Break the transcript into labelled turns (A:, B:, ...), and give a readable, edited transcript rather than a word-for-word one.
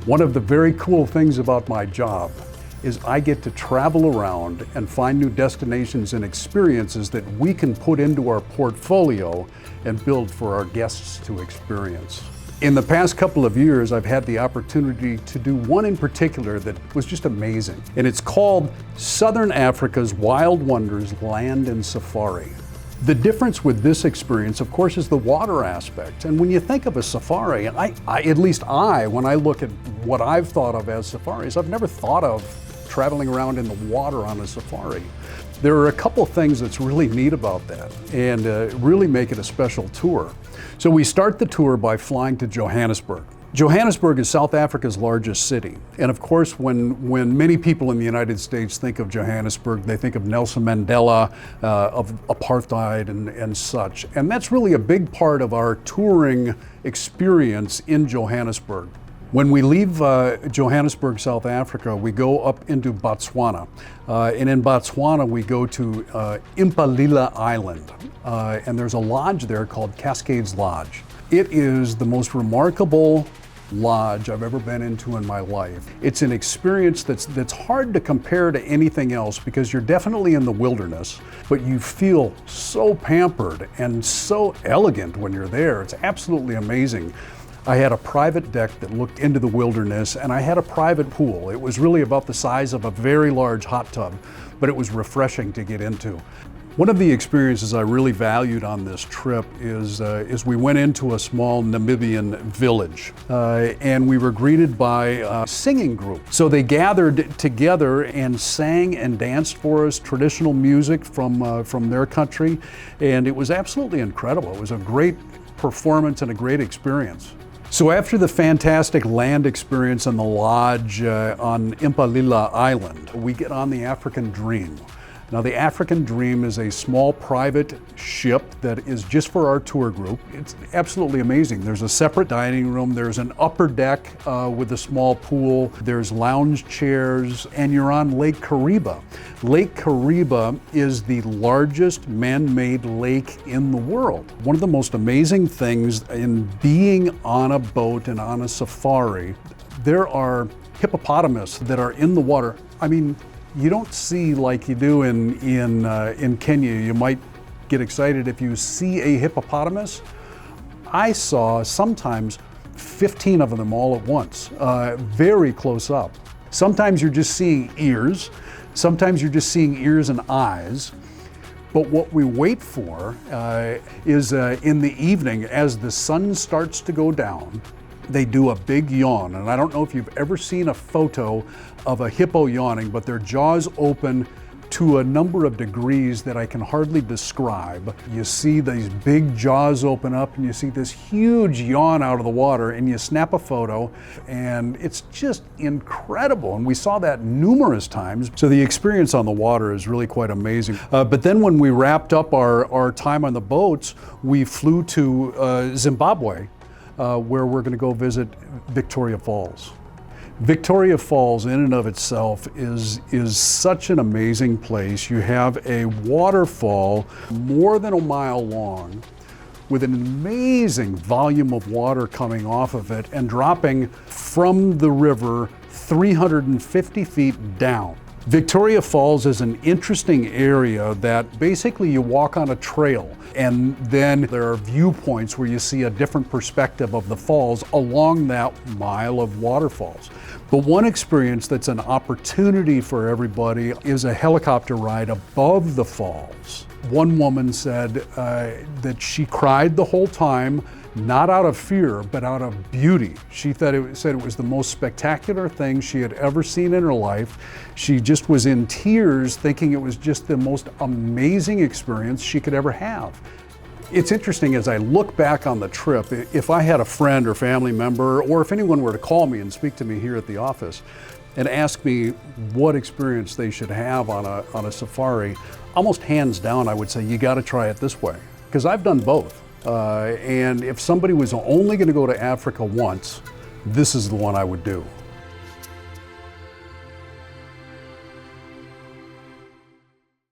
A: One of the very cool things about my job is I get to travel around and find new destinations and experiences that we can put into our portfolio and build for our guests to experience. In the past couple of years, I've had the opportunity to do one in particular that was just amazing. And it's called Southern Africa's Wild Wonders Land and Safari. The difference with this experience, of course, is the water aspect. And when you think of a safari, at least when I look at what I've thought of as safaris, I've never thought of traveling around in the water on a safari. There are a couple things that's really neat about that and really make it a special tour. So we start the tour by flying to Johannesburg. Johannesburg is South Africa's largest city. And of course, when many people in the United States think of Johannesburg, they think of Nelson Mandela, of apartheid and such. And that's really a big part of our touring experience in Johannesburg. When we leave Johannesburg, South Africa, we go up into Botswana. And in Botswana, we go to Impalila Island. And there's a lodge there called Cascades Lodge. It is the most remarkable lodge I've ever been into in my life. It's an experience that's hard to compare to anything else because you're definitely in the wilderness, but you feel so pampered and so elegant when you're there. It's absolutely amazing. I had a private deck that looked into the wilderness, and I had a private pool. It was really about the size of a very large hot tub, but it was refreshing to get into. One of the experiences I really valued on this trip is we went into a small Namibian village and we were greeted by a singing group. So they gathered together and sang and danced for us traditional music from their country, and it was absolutely incredible. It was a great performance and a great experience. So after the fantastic land experience in the lodge on Impalila Island, we get on the African Dream. Now, the African Dream is a small private ship that is just for our tour group. It's absolutely amazing. There's a separate dining room, there's an upper deck with a small pool, there's lounge chairs, and you're on Lake Kariba. Lake Kariba is the largest man-made lake in the world. One of the most amazing things in being on a boat and on a safari, there are hippopotamus that are in the water. I mean, you don't see like you do in Kenya. You might get excited if you see a hippopotamus. I saw sometimes 15 of them all at once, very close up. Sometimes you're just seeing ears, sometimes you're just seeing ears and eyes. But what we wait for is in the evening, as the sun starts to go down, they do a big yawn. And I don't know if you've ever seen a photo of a hippo yawning, but their jaws open to a number of degrees that I can hardly describe. You see these big jaws open up and you see this huge yawn out of the water, and you snap a photo and it's just incredible. And we saw that numerous times. So the experience on the water is really quite amazing. But then when we wrapped up our time on the boats, we flew to Zimbabwe, where we're going to go visit Victoria Falls. Victoria Falls in and of itself is such an amazing place. You have a waterfall more than a mile long with an amazing volume of water coming off of it and dropping from the river 350 feet down. Victoria Falls is an interesting area that basically you walk on a trail, and then there are viewpoints where you see a different perspective of the falls along that mile of waterfalls. But one experience that's an opportunity for everybody is a helicopter ride above the falls. One woman said that she cried the whole time, not out of fear, but out of beauty. She said it was the most spectacular thing she had ever seen in her life. She just was in tears, thinking it was just the most amazing experience she could ever have. It's interesting, as I look back on the trip, if I had a friend or family member, or if anyone were to call me and speak to me here at the office and ask me what experience they should have on a safari, almost hands down I would say, you gotta try it this way. Because I've done both. And if somebody was only going to go to Africa once, this is the one I would do.